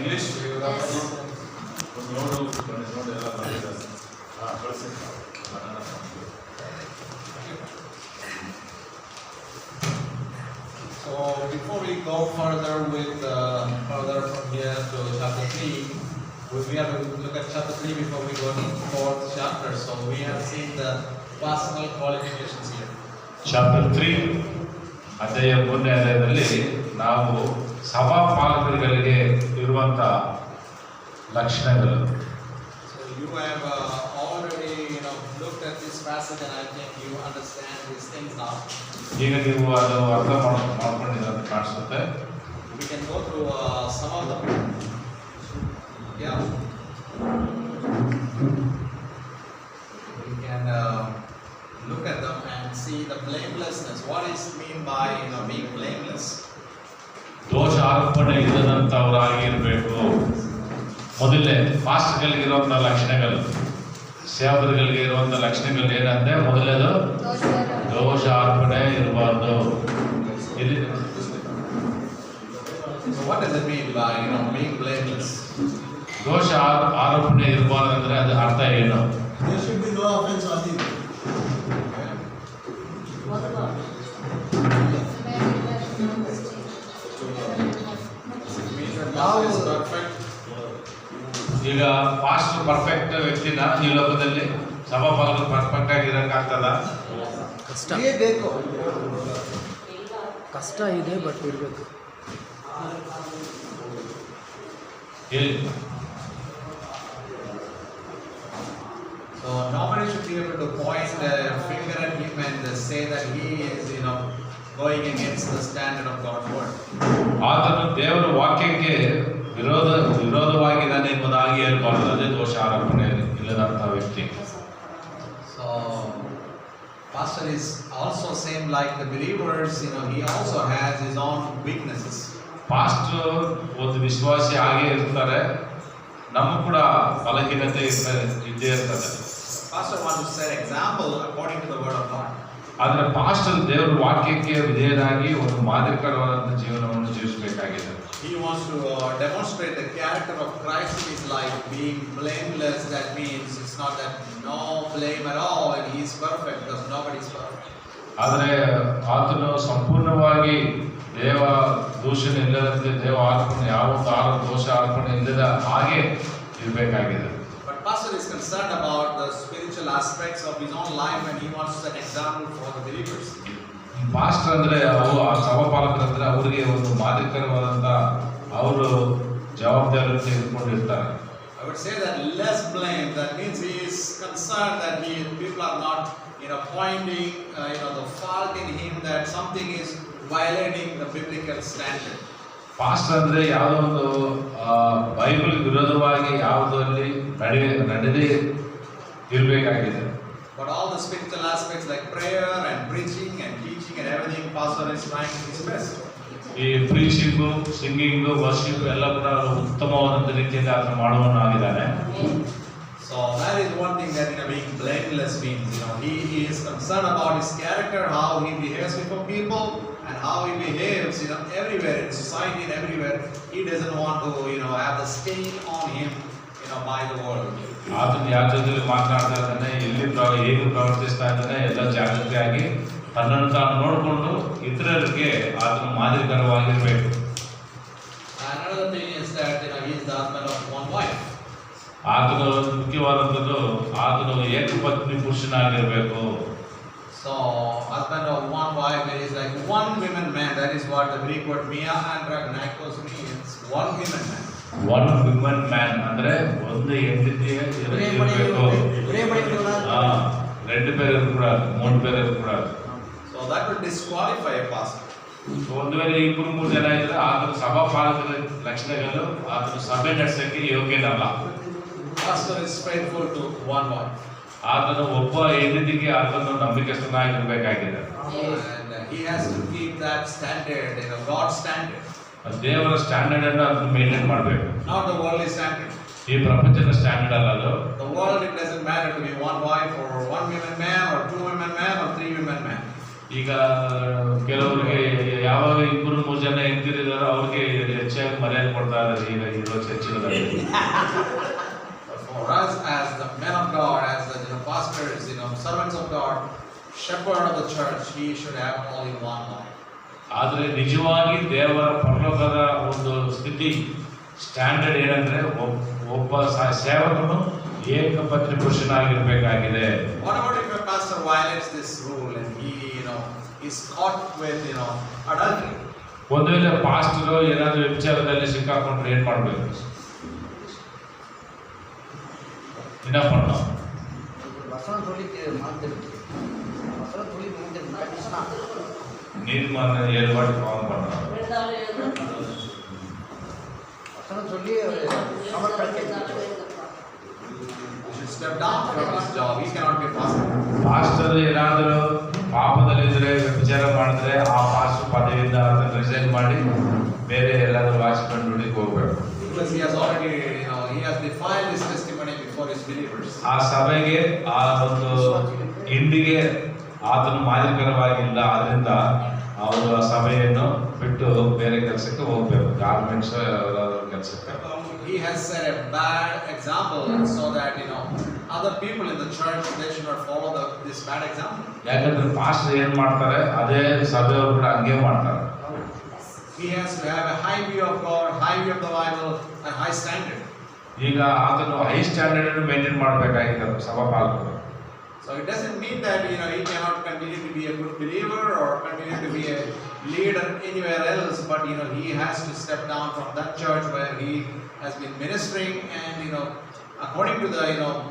English? So before we go further from here to chapter 3, we have to look at chapter 3 before we go to the 4th chapter. So we have seen the personal qualifications here. Chapter 3 ಅಧ್ಯಾಯ 3ನೇ ಅಧ್ಯಾಯದಲ್ಲಿ ನಾವು ಸಭಾಪಾಲಕರಿಗೆ ಇರುವಂತ ಲಕ್ಷಣಗಳು. So you have already looked at this passage and I think you understand these things now. ಈಗ ನೀವು ಅದು ಅರ್ಥ ಮಾಡ್ಕೊಂಡಿದ್ದೀರ ಅಂತ ಕಾಣಿಸುತ್ತೆ. We can go through some of them. Yeah. We can look at them and see the blamelessness. What is mean by being blameless? ದೋಷ ಆರೋಪಣೆ ಇಲ್ಲದಂತವರಾಗಿರಬೇಕು. ಮೊದಲೇ ಪಾಸ್ಟರ್ಗಳಿಗಿರುವಂತಹ ಲಕ್ಷಣಗಳು, ಸೇವಕರಿಗೆ ಇರುವಂತಹ ಲಕ್ಷಣಗಳು ಏನಂದ್ರೆ ಮೊದಲೇದು ದೋಷ ಆರೋಪಣೆ ಇರಬಾರ್ದು. ಇಲ್ಲಿ what does it mean by being blameless? ದೋಷ ಆರೋಪಣೆ ಇರಬಾರ್ದು ಅಂದ್ರೆ ಅದು ಅರ್ಥ ಏನು? There should be no offense on him. ಈಗ ಪಾಸ್ಟರ್ ಪರ್ಫೆಕ್ಟ್ ವ್ಯಕ್ತಿನ ಈ ಲೋಕದಲ್ಲಿ ಸಭಾಪಾಲಕರು ಪರ್ಫೆಕ್ಟ್ ಆಗಿರಕ್ಕಾಗ್ತದ? ಕಷ್ಟ ಇದೆ, ಬಟ್ ಇರಬೇಕು. ಹೇಳಿ. So nobody should be able to point a finger at him and say that he is going against the standard of God's word. ಆತನು ದೇವರ ವಾಕ್ಯಕ್ಕೆ ವಿರೋಧವಾಗಿದ್ದಾನೆ ಎಂಬುದಾಗಿ ಹೇಳ್ಬಾರ್ದು. ಅದೇ ದೋಷ ಆರೋಪಣೆ ಇಲ್ಲದಂತ ವ್ಯಕ್ತಿ. So pastor is also same like the believers, he also has his own weaknesses. Pastor ಒಂದು ವಿಶ್ವಾಸಿ ಆಗೇ ಇರ್ತಾರೆ, ನಮಗೂ ಕೂಡ ಬಲಹೀನತೆ ಇದ್ದೇ ಇರ್ತದೆ. Pastor wants to set example according to the word of God. ಆದ್ರೆ ಪಾಸ್ಟರ್ ದೇವರ ವಾಕ್ಯಕ್ಕೆ ವಿಧೇಯರಾಗಿ ಒಂದು ಮಾದರಿಕರವಾದಂಥ ಜೀವನವನ್ನು ಜೀವಿಸಬೇಕಾಗಿದೆ. He wants to demonstrate the character of Christ in his life, being blameless. That means it's not that no blame at all and he is perfect, because nobody is perfect. ಆದರೆ ಆತನು ಸಂಪೂರ್ಣವಾಗಿ ದೇವ ದೂಷಣೆ ಇಲ್ಲದಂತೆ ದೇವ ಆರೋಪಣೆ ಯಾವ ದೋಷ ಆರೋಪಣೆ ಇಲ್ಲದ ಹಾಗೆ ಇರಬೇಕಾಗಿದೆ. But pastor is concerned about the spiritual aspects of his own life and he wants to set example for the believers. Pastor ಅಂದ್ರೆ ಸಭಾಪಾಲಕರು ಅಂದ್ರೆ ಅವರಿಗೆ ಒಂದು ಮಾದರಿಕರವಾದಂತ ಅವರು ಜವಾಬ್ದಾರಿ ತೆಗೆದುಕೊಂಡಿರ್ತಾರೆ. I would say that less blame, that means he is concerned that people are not pointing the fault in him, that something is violating the biblical standard. Pastor ಅಂದ್ರೆ ಯಾವುದೋ ಒಂದು Bible ವಿರೋಧವಾಗಿ ಯಾವುದಲ್ಲಿ ನಡೆದೇ ಇರಬೇಕಾಗಿದೆ. But all the spiritual aspects like prayer and preaching and teaching and everything, pastor is trying his best. ಈ ಪ್ರೀಚಿಂಗು, singing, worship ಎಲ್ಲ ಕೂಡ ಉತ್ತಮವಾದಂತ ರೀತಿಯಲ್ಲಿ ಅದನ್ನು ಮಾಡುವವನಾಗಿದ್ದಾನೆ. So that is one thing that being blameless means. He is concerned about his character, how he behaves before people, and how he behaves everywhere in society and everywhere. He doesn't want to have the stain on him by the world. ಆತನು ಯಾರ ಜೊತೆ ಮಾತನಾಡ್ತಾ ಇದ್ದಾನೆ, ಎಲ್ಲಿ ಹೇಗೆ ಪ್ರವರ್ತಿಸ್ತಾ ಇದ್ದಾನೆ ಎಲ್ಲ ಜಾಗೃತಿಯಾಗಿ ತನ್ನನ್ನು ತಾನು ನೋಡಿಕೊಂಡು ಇತರರಿಗೆ ಆತನು ಮಾದರಿಕರವಾಗಿರಬೇಕು. Another thing is that he is the husband of one wife. ಆತನು ಮುಖ್ಯವಾದಂಥದ್ದು ಆತನು ಏಕಪತ್ನಿ ಪುರುಷನಾಗಿರಬೇಕು. So husband of one wife, it is like one woman man. That is what the Greek word mia androgynakos means. One woman man. One women man ಅಂದ್ರೆ ಒಂದು ಹೆಂಡತಿ ಇರಬೇಕು. ரெண்டு பேர் இருக்கக்கூடாது, 3 பேர் இருக்கக்கூடாது. So that would disqualify a pastor. ಒಂದು ವೇಳೆ 2-3 ಜನ ಇದ್ರೆ ಆತನ ಸಭಾಪಾಲಕರ ಲಕ್ಷಣಗಳು ಆತನ ಸಭೆ ನಡೆಸಕ್ಕೆ ಯೋಗ್ಯನಲ್ಲ. Pastor is faithful to one wife. ಆತನು ಒಬ್ಬ ಹೆಂಡತಿಗೆ ಆತನು ನಂಬಿಕೆಸ್ತನಾಗಿರಬೇಕಾಗಿದೆ. And he has to keep that standard, God's standard. ದೇವರ ಸ್ಟ್ಯಾಂಡರ್ಡ್ ಅನ್ನು ಅದನ್ನು ಮೇಂಟೈನ್ ಮಾಡಬೇಕು. Not the worldly standard. ಈ ಪ್ರಪಂಚದ ಸ್ಟ್ಯಾಂಡರ್ಡ್ ಅಲ್ಲ ಅದು. The world, it doesn't matter to be one wife or one woman man or two women man or three women man. ಈ ಈಗ ಕೆಲವರಿಗೆ ಯಾವಾಗ 2-3 ಜನ ಹೆಂಡತಿರಿದಾರೋ ಅವ್ರಿಗೆ ಹೆಚ್ಚಾಗಿ ಮರ್ಯಾದೆ ಕೊಡ್ತಾ ಇದ್ದಾರೆ ಈಗ ಇರೋ ಚರ್ಚ್ಗಳಲ್ಲಿ. For us as the men of God, as the pastors, servants of God, shepherd of the church, he should have only one wife. ಆದರೆ ನಿಜವಾಗಿ ದೇವರ ಪರಲೋಕದ ಒಂದು ಸ್ಥಿತಿ ಸ್ಟ್ಯಾಂಡರ್ಡ್ ಏನಂದ್ರೆ ಒಬ್ಬ ಸೇವಕನು ಏಕಪತ್ನಿ ಪುರುಷನಾಗಿರ್ಬೇಕಾಗಿದೆ. What about if a pastor violates this rule and he, is caught with, adultery? ಒಂದು ವೇಳೆ ಪಾಸ್ಟರು ಏನಾದರೂ ವ್ಯಭಿಚಾರದಲ್ಲಿ ಸಿಕ್ಕಾಕೊಂಡ್ರೆ ಏನ್ ಮಾಡ್ಬೇಕು? என்ன பண்ணோம்? வசனம் சொல்லி மாத்திருக்கு. வசனம் சொல்லி மாத்திருக்கு. நீதிமான 7 வாட்டி பாவம் பண்ணாங்க. வசனம் சொல்லி சமர்ப்பணம் He should step down from his job. He cannot be a pastor. Pastor ಏನಾದರೂ ಪಾಪದಲ್ಲಿದ್ರೆ ವ್ಯಭಿಚಾರ ಮಾಡಿದ್ರೆ ಆ ಪಾಸ್ಟರ್ ಪದವಿಯಿಂದ ರಿಸೈನ್ ಮಾಡಿ ಬೇರೆ ಎಲ್ಲಾದ್ರೂ ವಾಚ್ಮನ್ ಡ್ಯೂಟಿಗೆ ಹೋಗ್ಬೇಕು. Because he has already, he has defiled his testimony before his believers. ಆ ಸಭೆಗೆ ಆ ಒಂದು ಇಂಡಿಗೆ ಆತನು ಮಾದರಿಕರವಾಗಿಲ್ಲ, ಆದ್ರಿಂದ ಅವರು ಆ ಸಭೆಯನ್ನು ಬಿಟ್ಟು ಬೇರೆ ಕೆಲಸಕ್ಕೆ ಹೋಗ್ಬೇಕು, ಗಾರ್ಮೆಂಟ್ಸ್ ಕೆಲಸಕ್ಕೆ. He has set a bad example so that other people in the church, they should not follow this bad example. ಯಾಕಂದ್ರೆ ಪಾಸ್ಟರ್ ಏನ್ ಮಾಡ್ತಾರೆ ಅದೇ ಸಭೆಯವರು ಕೂಡ ಹಂಗೆ ಮಾಡ್ತಾರೆ. He has to have a high view of God, high view of the Bible, and high standard. ಈಗ ಆತನು high standard ಅನ್ನು ಮೇಂಟೈನ್ ಮಾಡಬೇಕಾಗಿದೆ ಸಭಾಪಾಲಕರು. So it doesn't mean that he cannot continue to be a good believer or continue to be a leader anywhere else, but he has to step down from that church where he has been ministering, and according to the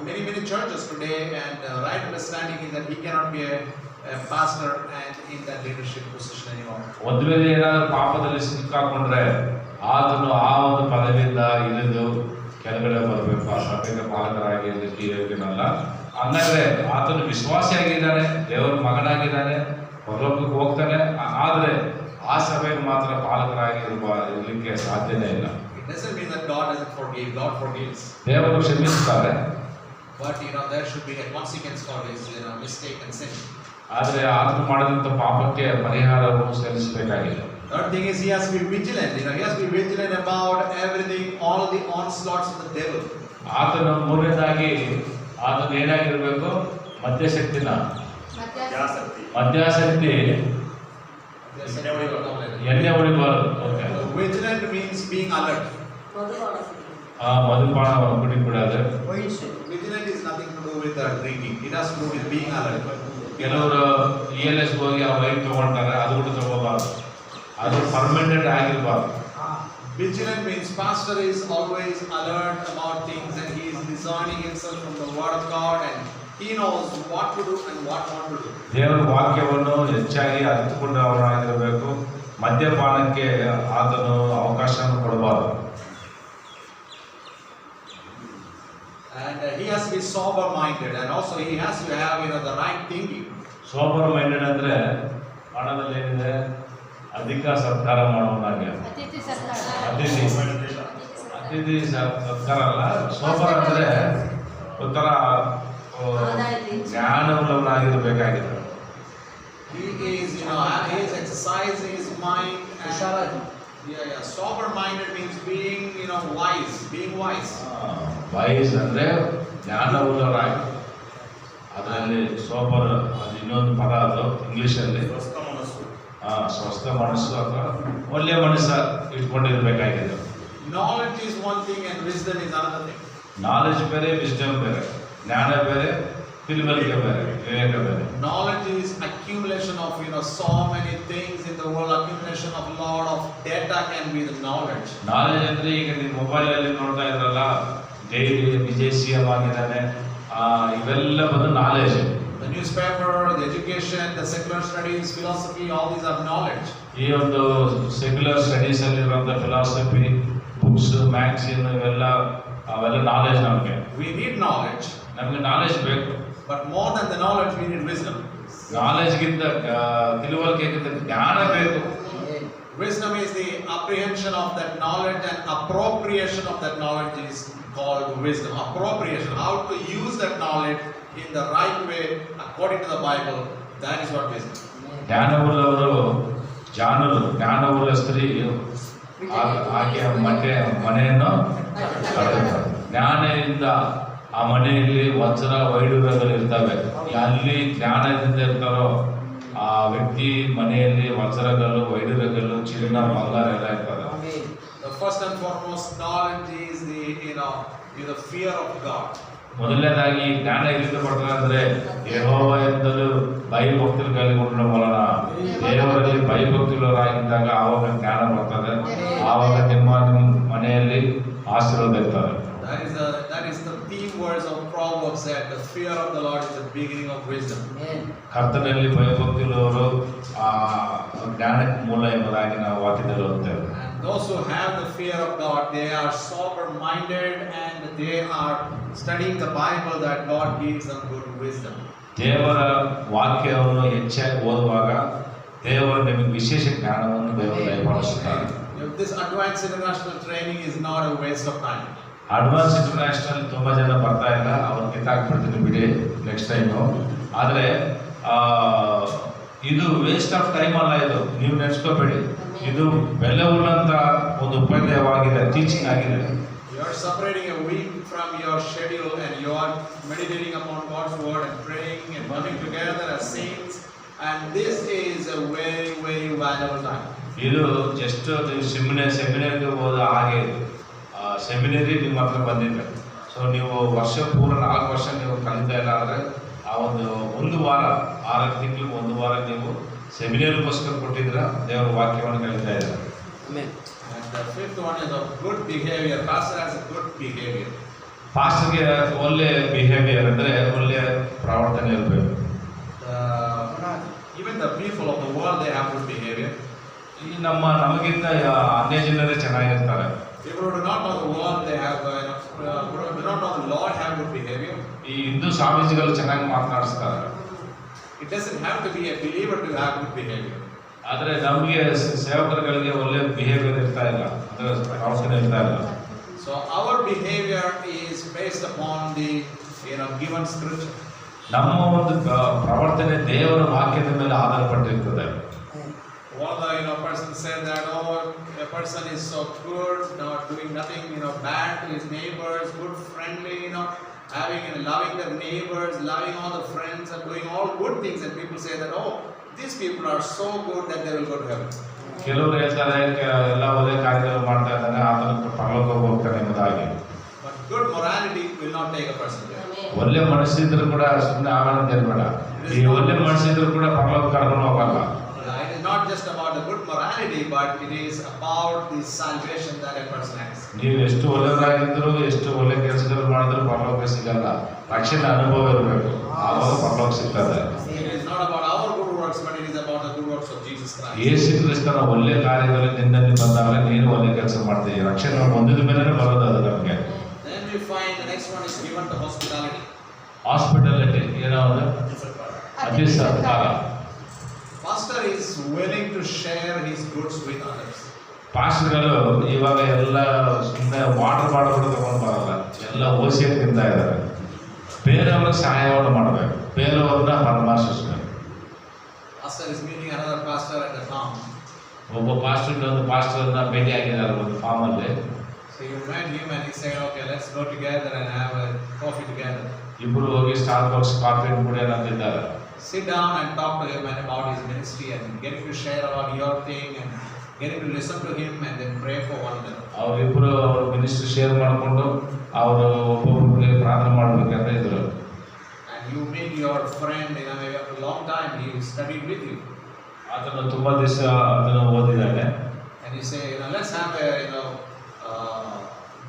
many churches today, and right understanding is that he cannot be a pastor and in that leadership position anymore. ಒಂದು ವೇಳೆ ಏನಾದರೂ ಪಾಪದಲ್ಲಿ ಸಿಕ್ಕಾಕೊಂಡ್ರೆ ಆತನು ಆ ಒಂದು ಪದವಿಯಿಂದ ಇಳಿದು ಕೆಳಗಡೆ ಬರಬೇಕು, ಆ ಸಭೆಗೆ ಪಾಲಕರಾಗಿ ಯೋಗ್ಯನಲ್ಲ. ಹಂಗಾದ್ರೆ ಆತನು ವಿಶ್ವಾಸಿಯಾಗಿದ್ದಾನೆ, ದೇವರ ಮಗನಾಗಿದ್ದಾನೆ, ಪರಲೋಕಕ್ಕೆ ಹೋಗ್ತಾನೆ, ಆದ್ರೆ ಆ ಸಭೆಗೆ ಮಾತ್ರ ಪಾಲಕರಾಗಿ ಇರಲಿಕ್ಕೆ ಸಾಧ್ಯನೇ ಇಲ್ಲ. It doesn't mean that God doesn't forgive. God forgives. ದೇವರು ಕ್ಷಮಿಸ್ತಾರೆ, but there should be a consequence for his mistake and sin. ಆದ್ರೆ ಆತನು ಮಾಡಿದಂತ ಪಾಪಕ್ಕೆ ಪರಿಹಾರವನ್ನು ಸಲ್ಲಿಸಬೇಕಾಗಿದೆ. Third thing is he has to be vigilant. He has to be vigilant about everything, all the onslaughts of the devil. ಆತನು ಮೂರನೇದಾಗಿ ಆತನು ಏನಾಗಿರ್ಬೇಕು? ಮದ್ಯಾಸಕ್ತಿ. ಎಣ್ಣೆ ಹೊಡಿಬಾರದು. Vigilant means being alert. ಮಧುಪಾನ ಕುಡಿಬಿಡೋದು. Vigilant is nothing to do with drinking. It has to do with being alert. ಕೆಲವರು ELS ಹೋಗಿ ಆ wine ತಗೊಳ್ತಾರೆ, ಅದು ಕೂಡ ತಗೋಬಾರ್ದು, ಅದು permanent ಆಗಿರಬಾರ್ದು. Vigilant means pastor is always alert about things, and he is discerning himself from the word of God, and he knows what to do and what not to do. ದೇವರ ವಾಕ್ಯವನ್ನು ಹೆಚ್ಚಾಗಿ ಅರಿತುಕೊಂಡವರಾಗಿರಬೇಕು. ಮದ್ಯಪಾನಕ್ಕೆ ಆತನು ಅವಕಾಶವನ್ನು ಕೊಡಬಾರದು. And he has to be sober minded, and also he has to have the right thinking. Sober minded ಅಂದ್ರೆ ಹಣದಲ್ಲಿ ಏನಿದೆ, ಅಧಿಕ ಸತ್ಕಾರ ಮಾಡುವನಾಗೆ. ಅತಿಥಿ ಸತ್ಕಾರ ಅಲ್ಲ, ಸೋಬರ್ ಅಂದ್ರೆ ಒಂಥರ ಜ್ಞಾನವುಳ್ಳವನಾಗಿರಬೇಕಾಗಿದೆ. He is exercising his mind. Sober minded means being wise, being wise. Wise ಅಂದ್ರೆ ಜ್ಞಾನವುಳ್ಳವರಾಗಿ, ಅದರಲ್ಲಿ ಸೋಬರ್ ಅದು ಇನ್ನೊಂದು ಪದ, ಅದು ಇಂಗ್ಲಿಷಲ್ಲಿ ಸ್ವಸ್ಥ ಮನಸ್ಸು ಅಥವಾ ಒಳ್ಳೆಯ ಮನಸ್ಸು ಇಟ್ಕೊಂಡಿರ್ಬೇಕಾಗಿದೆ. Knowledge is one thing and wisdom is another thing. Knowledge ಬೇರೆ, ವಿಸ್ಡಮ್ ಬೇರೆ, ಜ್ಞಾನ ಬೇರೆ, ತಿಳುವಳಿಕೆ ಬೇರೆ, ವಿವೇಕ ಬೇರೆ. Knowledge is accumulation of so many things in the world. Accumulation of a lot of data can be the knowledge. Knowledge ಅಂದ್ರೆ ಈಗ ನಿಮ್ಮ ಮೊಬೈಲ್ ಅಲ್ಲಿ ನೋಡ್ತಾ ಇದ್ರಲ್ಲ, ಡೈಲಿ ವಿಜಯ್ CM ಆಗಿದ್ದಾನೆ, ಇವೆಲ್ಲ ಬಂದು knowledge. The newspaper, the education, the secular studies, philosophy, all these are knowledge. ಈ ಒಂದು ಸೆಕ್ಯುಲರ್ ಸ್ಟಡೀಸ್ ಅಲ್ಲಿ ಇರುವಂತ ಫಿಲಾಸಫಿ, ಬುಕ್ಸ್, ಮ್ಯಾಗಝಿನ್, ಅವೆಲ್ಲ ನಾಲೆಜ್. ನಮಗೆ We need knowledge. ನಮಗೆ ನಾಲೆಜ್ ಬೇಕು. But more than the knowledge, we need wisdom. ನಾಲೆಜ್ಗಿಂತ ತಿಳುವಳಿಕೆಗಿಂತ ಜ್ಞಾನ ಬೇಕು. Wisdom is the apprehension of that knowledge, and appropriation of that knowledge is called wisdom. Appropriation, how to use that knowledge in the right way according to the Bible, that is what wisdom. ಜ್ಞಾನವುಳ್ಳವರು ಜಾಣರು, ಜ್ಞಾನವುಳ್ಳ ಸ್ತ್ರೀ ಆಕೆಯ ಮನೆಯನ್ನು ಕಟ್ಟುತ್ತಾರೆ. ಜ್ಞಾನದಿಂದ ಆ ಮನೆಯಲ್ಲಿ ವಜ್ರ ವೈಡೂರ್ಯಗಳು ಇರ್ತವೆ. ಅಲ್ಲಿ ಜ್ಞಾನದಿಂದ ಇರ್ತಾರೋ ಆ ವ್ಯಕ್ತಿ ಮನೆಯಲ್ಲಿ ವಜ್ರಗಳು, ವೈಡೂರ್ಯಗಳು, ಚಿನ್ನ, ಬಂಗಾರ ಎಲ್ಲ ಇರ್ತದೆ. The first and foremost knowledge is the fear of God. ಮೊದಲನೇದಾಗಿ ಜ್ಞಾನ ಎಲ್ಲಿಂದ ಬರ್ತದೆ ಅಂದ್ರೆ ಯೆಹೋವ ಎಂದಲೂ ಭಯಭಕ್ತಿಗಳು ಕಲಿಗೊಂಡ ಮೂಲನ ದೇವರಲ್ಲಿ ಭಯಭಕ್ತಿಗಳಾಗಿದ್ದಾಗ ಆವಾಗ ಜ್ಞಾನ ಬರ್ತದೆ. ಆವಾಗ ನಿಮ್ಮ ಮನೆಯಲ್ಲಿ ಆಶೀರ್ವಾದ ಇರ್ತದೆ. That is the theme words of Proverbs that the fear of the Lord is the beginning of wisdom. ಕರ್ತನಲ್ಲಿ ಭಯಭಕ್ತಿಯುಳ್ಳವರು ಆ ಜ್ಞಾನಕ್ಕೆ ಮೂಲ ಎಂಬುದಾಗಿ ನಾವು ವಾಕ್ಯದಲ್ಲಿ ಓದ್ತೇವೆ. And those who have the fear of God, they are sober-minded and they are studying the Bible that God gives them good wisdom. ದೇವರ ವಾಕ್ಯವನ್ನು ಹೆಚ್ಚಾಗಿ ಓದುವಾಗ ದೇವರು ನಿಮಗೆ ವಿಶೇಷ ಜ್ಞಾನವನ್ನು ದೇವರು ದಯಪಾಲಿಸುತ್ತಾರೆ. This advanced international training is not a waste of time. Advance international ತುಂಬ ಜನ ಬರ್ತಾ ಇಲ್ಲ, ಅವ್ರು ಕಿತ್ತಾಕ್ಬಿಡ್ತೀನಿ ಬಿಡಿ ನೆಕ್ಸ್ಟ್ ಟೈಮು. ಆದರೆ ಇದು ವೇಸ್ಟ್ ಆಫ್ ಟೈಮ್ ಅಲ್ಲ, ಇದು ನೀವು ನೆನೆಸ್ಕೋಬೇಡಿ. ಇದು ಬೆಲೆ ಉಳ್ಳಂತ ಒಂದು ಉಪಾಧ್ಯಾಯವಾಗಿದೆ, ಟೀಚಿಂಗ್ ಆಗಿದೆ. You are separating a week from your schedule and you are meditating upon God's word and praying and coming together as saints, and this is a very, very valuable time. ಇದು just ಸೆಮಿನರಿಗೆ ಹೋದ ಹಾಗೆ ಇದು. Seminary ನಿಮ್ಮ ಹತ್ರ ಬಂದಿದೆ. So ನೀವು ವರ್ಷ ಪೂರ 4 ವರ್ಷ ನೀವು ಕಲಿತಾ ಇಲ್ಲ ಅಂದರೆ ಆ ಒಂದು ವಾರ 6 ತಿಂಗಳಿಗೆ 1 ವಾರ ನೀವು ಸೆಮಿನರಿಗೋಸ್ಕರ ಕೊಟ್ಟಿದ್ರ ದೇವರ ವಾಕ್ಯವನ್ನು ಕಲಿತಾ ಇದ್ದಾರೆ. And the fifth one is of good behavior. Pastor has a good behavior. ಪಾಸ್ಟರ್ಗೆ ಒಳ್ಳೆ ಬಿಹೇವಿಯರ್ ಅಂದರೆ ಒಳ್ಳೆ ಪ್ರವರ್ತನೆ ಇರಬೇಕು. Even the people of the world, they have good behavior. ಈ ನಮಗಿಂತ ಅನ್ಯ ಜನರೇ ಚೆನ್ನಾಗಿರ್ತಾರೆ. People who do not know the world, they have who do not know the Lord have good behavior. ಈ ಹಿಂದೂ ಸ್ವಾಮೀಜಿಗಳು ಚೆನ್ನಾಗಿ ಮಾತನಾಡಿಸ್ತಾರೆ. It doesn't have to be a believer to have good behavior. ಆದರೆ ನಮಗೆ ಸೇವಕರುಗಳಿಗೆ ಒಳ್ಳೆ ಬಿಹೇವಿಯರ್ ಇರ್ತಾ ಇಲ್ಲ, ಅಂದರೆ ಪ್ರವರ್ತನೆ ಇರ್ತಾ ಇಲ್ಲ. So our behavior is based upon the given scripture. ನಮ್ಮ ಒಂದು ಪ್ರವರ್ತನೆ ದೇವರ ವಾಕ್ಯದ ಮೇಲೆ ಆಧಾರಪಟ್ಟಿರ್ತದೆ. One of the person said that a person is so good, not doing nothing bad to his neighbors, good, friendly, having and loving their neighbors, loving all the friends and doing all good things, and people say that these people are so good that they will go to heaven. ಕೆಲವರು ಹೇಳ್ತಾರೆ ಎಲ್ಲ ಒಳ್ಳೆ ಕಾರ್ಯಗಳು ಮಾಡ್ತಾ ಇದ್ದಾನೆ, ಆತನ ಪರಲೋಕಕ್ಕೆ ಹೋಗ್ತಾನೆ ಎಂಬುದಾಗಿ. But good morality will not take a person there. ಒಳ್ಳೆ ಮನಸ್ಸಿದ್ರು ಕೂಡ ಸುಮ್ಮನೆ ಆಗೋಣ ಇರಬೇಡ. ಈ ಒಳ್ಳೆ ಮನಸ್ಸಿದ್ರು ಕೂಡ ಪರಲೋಕ ಕರ್ಕೊಂಡು ಹೋಗಲ್ಲ. It is not just about the good morality, but it is about the salvation that a person has. ನೀವು ಎಷ್ಟು ಒಳ್ಳೆಯವರಾಗಿದ್ರು, ಎಷ್ಟು ಒಳ್ಳೆ ಕೆಲಸಗಳು ಮಾಡಿದ್ರು ಪರಲೋಕ ಸಿಗಲ್ಲ. ರಕ್ಷಣೆ ಅನುಭವ ಇರಬೇಕು, ಆವಾಗ ಪರಲೋಕ ಸಿಗ್ತದೆ. It is not about our good works, but it is about the good works of Jesus Christ. ಯೇಸು ಕ್ರಿಸ್ತನ ಒಳ್ಳೆ ಕಾರ್ಯಗಳು ನಿನ್ನಲ್ಲಿ ಬಂದಾಗ ನೀನು ಒಳ್ಳೆ ಕೆಲಸ ಮಾಡ್ತೀವಿ. ರಕ್ಷಣೆ ಹೊಂದಿದ ಮೇಲೆ ಬರೋದು ಅದು ನಮಗೆ. Then we find the next one is given to hospitality. Hospitality ಏನಾவது ಅತಿ ಸತ್ಕಾರ. Pastor is willing to share his goods with others. ಪಾಸ್ಟರ್ಗಳು ಇವಾಗ ಎಲ್ಲ ಸುಮ್ಮನೆ ವಾಟರ್ ಬಾಟಲ್ ತಗೊಂಡು ಬರಲ್ಲ, ಎಲ್ಲ ಓಸಿಯಾಗಿ ತಿಂತಾ ಇದ್ದಾರೆ. ಬೇರೆಯವ್ರಿಗೆ ಸಹಾಯವನ್ನು ಮಾಡಬೇಕು, ಬೇರೆಯವ್ರನ್ನ ಪರಾಮರ್ಶಿಸಬೇಕು. Pastor is meeting another pastor at the farm. ಒಬ್ಬ ಪಾಸ್ಟರ್ನ ಭೇಟಿ ಆಗಿದ್ದಾರೆ ಒಂದು ಫಾರ್ಮಲ್ಲಿ. So you met him and he said, okay, let's go together and have a coffee together. ಇಬ್ಬರು ಹೋಗಿ ಸ್ಟಾರ್ಬಕ್ಸ್ ಕಾಫಿ ಕುಡಿಯೋಣ ಅಂತಿದ್ದಾರೆ. Sit down and talk to him about his ministry and getting to share about your thing and getting to listen to him and then pray for one another. ಅವರಿಬ್ಬರು ಅವ್ರ ministry share ಮಾಡಿಕೊಂಡು ಅವರು ಒಬ್ಬೊಬ್ಬರಿಗೆ ಪ್ರಾರ್ಥನೆ ಮಾಡಬೇಕಂತ ಇದ್ರು. And you meet your friend maybe after a long time, he studied with you. ಅದನ್ನು ತುಂಬ ದಿವಸ ಅದನ್ನು ಓದಿದ್ದಾನೆ. And you say, let's have a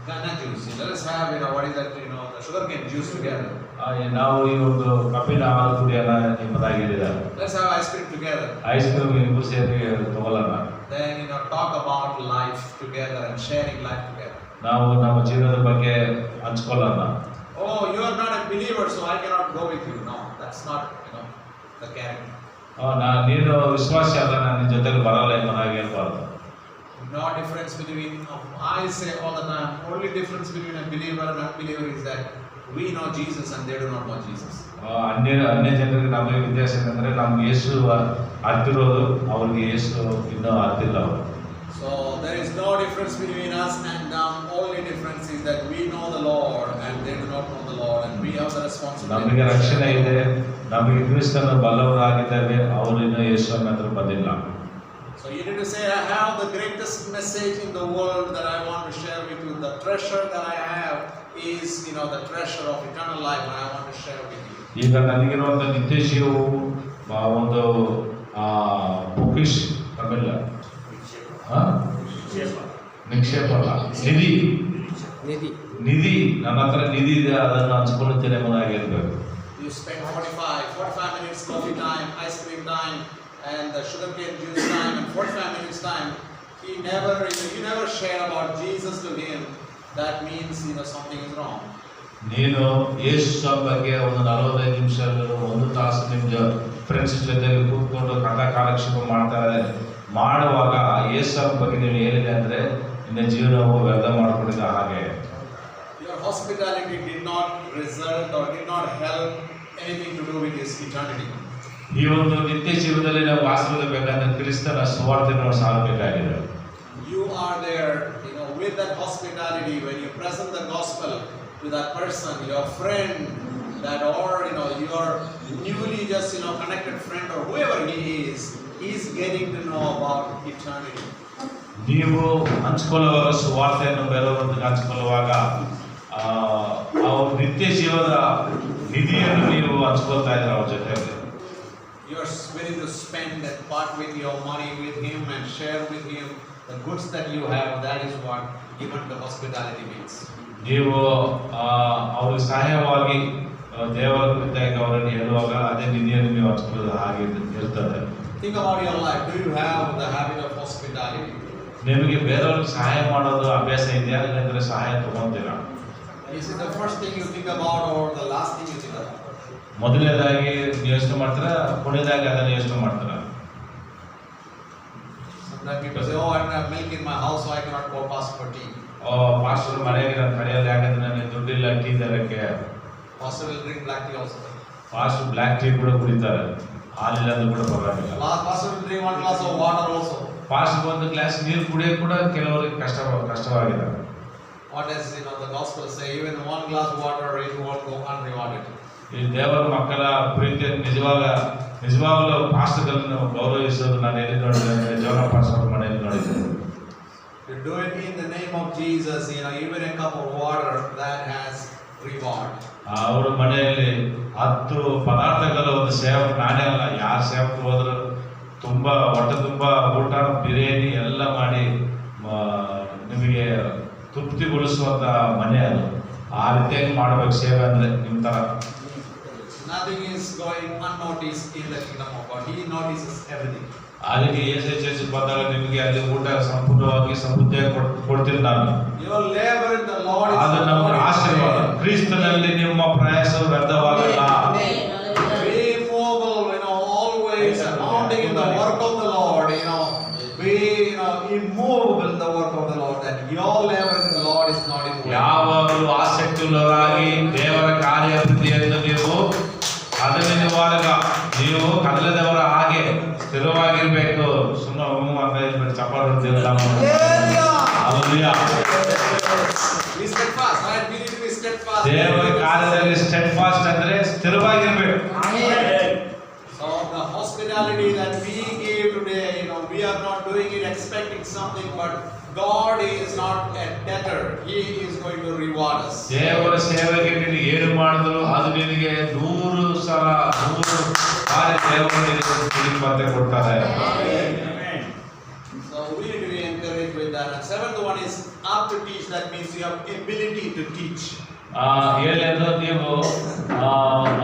Ghana juice. Let's have what is that the sugarcane juice together. ನಾವು ಈ ಒಂದು ಕಬ್ಬಿನ ಹಾಲು ಕುಡಿಯೋಣ ಎಂಬುದಾಗಿ ಹೇಳಿದ್ದಾರೆ. Let's have ice cream together. Ice cream ಇಬ್ಬರು ಸೇರಿ ತಗೊಳ್ಳೋಣ. Then talk about life together and sharing life together. ನಾವು ನಮ್ಮ ಜೀವನದ ಬಗ್ಗೆ ಹಂಚ್ಕೊಳ್ಳೋಣ. Oh, you are not a believer, so I cannot go with you. No, that's not the character. ನೀನು ವಿಶ್ವಾಸಿ ಅಲ್ಲ, ನಾನು ನಿನ್ನ ಜೊತೆಲಿ ಬರಲ್ಲ ಎಂಬುದಾಗಿ ಹೇಳ್ಬಾರ್ದು. No difference between, I say all the time, only difference between a believer and unbeliever is that we know Jesus and they do not know Jesus. ಅನ್ಯ ಜನರಿಗೆ ನಮಗೆ ವ್ಯತ್ಯಾಸ ಏನಂದ್ರೆ ನಮ್ಗೆ ಯೇಸು ಅರ್ತಿರೋದು ಅವ್ರಿಗೆ ಯೇಸು ಇನ್ನೂ ಅರ್ತಿಲ್ಲ ಅವರು. So there is no difference between us and them. Only difference is that we know the Lord and they do not know the Lord, and we have the responsibility. ನಮಗೆ ರಕ್ಷಣೆ ಇದೆ, ನಮಗೆ ಕ್ರಿಸ್ತನ ಬಲ್ಲವರಾಗಿದ್ದೇವೆ, ಅವರು ಇನ್ನೂ ಯೇಸುವಿನ ಹತ್ರ ಬಂದಿಲ್ಲ. So you need to say, I have the greatest message in the world that I want to share with you. The treasure that I have is, the treasure of eternal life, and I want to share with you. ಈಗ ನನಗಿರುವಂಥ ನಿತ್ಯ ಜೀವವು ಒಂದು ಬುಕಿಶ್ ತಮಿಳ ನಿಕ್ಷೇಪ ಅಲ್ಲ, ನಿಧಿ ನನ್ನ ಹತ್ರ ನಿಧಿ ಇದೆ, ಅದನ್ನು ಹಂಚ್ಕೊಳ್ಳುತ್ತೇನೆ ಮನಾಗಿರ್ಬೇಕು. You spend 45 minutes coffee time, ice cream time, and the sugarcane juice time, and 45 minutes time. You never share about Jesus to him. That means something is wrong. ನೀನು ಯೇಸು ಬಗ್ಗೆ ಒಂದು 45 ನಿಮಿಷಗಳು 1 ತಾಸು ನಿಮ್ಮ ಫ್ರೆಂಡ್ಸ್ ಜೊತೆ ಕೂತ್ಕೊಂಡು ಕಥಾ ಕಾಲಕ್ಷೇಪ ಮಾಡುವಾಗ ಯೇಸು ಬಗ್ಗೆ ನೀವು ಏನಿದೆ ಅಂದರೆ ನಿನ್ನ ಜೀವನವು ವ್ಯರ್ಥ ಮಾಡಿಕೊಂಡಿದ್ದ ಹಾಗೆ. Your hospitality did not result or did not help anything to do with his eternity. ಈ ಒಂದು ನಿತ್ಯ ಜೀವನದಲ್ಲಿ ನಾವು ಆಶೀರ್ವಾದಬೇಕಂದ್ರೆ ಕ್ರಿಸ್ತನ ಸುವಾರ್ತೆಯನ್ನು ಸಾರಬೇಕಾಗಿದೆ. You are there, with that hospitality when you present the gospel to that person, your friend, that or your newly just connected friend or whoever he is getting to know about eternity. ನೀವು ಹಂಚ್ಕೊಳ್ಳುವಾಗ ಸುವಾರ್ತೆಯನ್ನು ಬೇರೆಯವರೊಂದಿಗೆ ಹಂಚ್ಕೊಳ್ಳುವಾಗ ಅವ್ರ ನಿತ್ಯ ಜೀವದ ನಿಧಿಯನ್ನು ನೀವು ಹಂಚ್ಕೊಳ್ತಾ ಇದ್ರೆ ಅವ್ರ ಜೊತೆಯಲ್ಲಿ. You are willing to spend and part with your money with him and share with him the goods that you have. That is what even the hospitality means. ನೀವು ಅವ್ರಿಗೆ ಸಹಾಯವಾಗಿ ದೇವರ ಕುರಿತಾಗಿ ಅವರನ್ನು ಹೇಳುವಾಗ ಅದೇ ನಿಧಿಯನ್ನು ನೀವು ಹಂಚ್ಕೊಳ್ಳೋದು ಹಾಗೆ ಇರ್ತದೆ. Think about your life. Do you have the habit of hospitality? ನಿಮಗೆ ಬೇರೆಯವ್ರಿಗೆ ಸಹಾಯ ಮಾಡೋದು ಅಭ್ಯಾಸ ಇದೆಯಾ, ಇಲ್ಲಾಂದ್ರೆ ಸಹಾಯ ತಗೊಂತೀರಾ? Is it the first thing you think about or the last thing you think about? ಮೊದಲನೇದಾಗಿ ಯೋಚನೆ ಮಾಡ್ತಾರ, ಕೊನೆಯದಾಗಿ ಅದನ್ನು ಯೋಚನೆ ಮಾಡ್ತಾರ? Sometimes people say, I don't have milk in my house, so I cannot call pastor for tea. Pastor ಮನೆಗೆ ನಾನು ಕರೆಯೋದು ಯಾಕಂದ್ರೆ ನನಗೆ ದುಡ್ಡಿಲ್ಲ ಟೀ ತರಕ್ಕೆ. Pastor will drink black tea also. Pastor black tea ಕೂಡ ಕುಡಿತಾರೆ, ಹಾಲಿಲ್ಲ ಅದು ಕೂಡ ಪರವಾಗಿಲ್ಲ. Pastor will drink 1 glass of water also. Pastor ಒಂದು ಗ್ಲಾಸ್ ನೀರು ಕುಡಿಯೋಕೆ ಕೂಡ ಕೆಲವರಿಗೆ ಕಷ್ಟವಾಗಿದೆ. What does the gospel say? Even 1 glass of water it won't go unrewarded. ಈ ದೇವರ ಮಕ್ಕಳ ಪ್ರೀತಿಯನ್ನು ನಿಜವಾಗಲೂ ಪಾಸ್ಟರ್ಗಳನ್ನು ಗೌರವಿಸೋದು ನಾನು ಎಲ್ಲಿ ನೋಡಿದ್ದೇನೆ, ಜೋನ ಪಾಸ್ಟರ್ ಮನೆಯಲ್ಲಿ ನೋಡಿದ್ದೇನೆ. You do it in the name of Jesus, even a cup of water that has reward. ಅವ್ರ ಮನೆಯಲ್ಲಿ 10 ಪದಾರ್ಥಗಳ ಒಂದು ಸೇವಕ, ನಾನೇ ಅಲ್ಲ, ಯಾರು ಸೇವಕ ಹೋದ್ರು ತುಂಬ ಹೊಟ್ಟೆ ತುಂಬ ಊಟ ಬಿರಿಯಾನಿ ಎಲ್ಲ ಮಾಡಿ ನಿಮಗೆ ತೃಪ್ತಿಗೊಳಿಸುವಂಥ ಮನೆ ಅದು. ಆ ರೀತಿಯಾಗಿ ಮಾಡಬೇಕು ಸೇವೆ ಅಂದರೆ ನಿಮ್ಮ ಥರ. Nothing is going unnoticed in the kingdom of God. He notices everything. ಅದಕ್ಕೆ ಚರ್ಚ್ ಬಂದಾಗ ನಿಮಗೆ ಅಲ್ಲಿ ಊಟ ಸಂಪೂರ್ಣವಾಗಿ ಸಮೃದ್ಧಿಯಾಗಿ ಕೊಡ್ತೀನಿ ನಾನು. Your labor in the Lord is ಅದು ನಮ್ಮ ಆಶೀರ್ವಾದ. ಕ್ರಿಸ್ತನಲ್ಲಿ ನಿಮ್ಮ ಪ್ರಯಾಸ ವ್ಯರ್ಥವಾಗಲ್ಲ. Be movable, always abounding in the work of the Lord. Be immovable in the work of the Lord. That your labor in the Lord is not in vain. ಯಾವಾಗಲೂ ಆಸಕ್ತಿಯುಳ್ಳವರಾಗಿ ದೇವರ ಕಾರ್ಯಾಭಿವೃದ್ಧಿಯನ್ನು ನೀವು ಕದಲಿನವಾಗ ನೀವು ಕದಲದವರ ಹಾಗೆ ಸ್ಥಿರವಾಗಿರ್ಬೇಕು. ಸುಮ್ಮನೆ ಅಂತ ಹೇಳ್ಬಿಟ್ಟು ಚಪ್ಪಾಳೆ ಹೊಡೆದಿಲ್ಲ. Be steadfast, right? We need to be steadfast. ದೇವರ ಕಾರ್ಯದಲ್ಲಿ ಸ್ಟೆಡ್ಫಾಸ್ಟ್ ಅಂದ್ರೆ ಸ್ಥಿರವಾಗಿರ್ಬೇಕು. So the hospitality that we give today, we are not doing it expecting something, but God is not a debtor. He is going to reward us. ದೇವರ ಸೇವೆಗೆ ನೀನು ಏನು ಮಾಡಿದ್ರು ಅದು ನಿನಗೆ 100 ಸಲ 100 ಬಾರಿ ದೇವರು ನಿನಗೆ ಮತ್ತೆ ಕೊಡ್ತಾರೆ. So we need to be encouraged with that. And 7th one is up to teach. That means you have ability to teach. ಏಳೆಂದು ನೀವು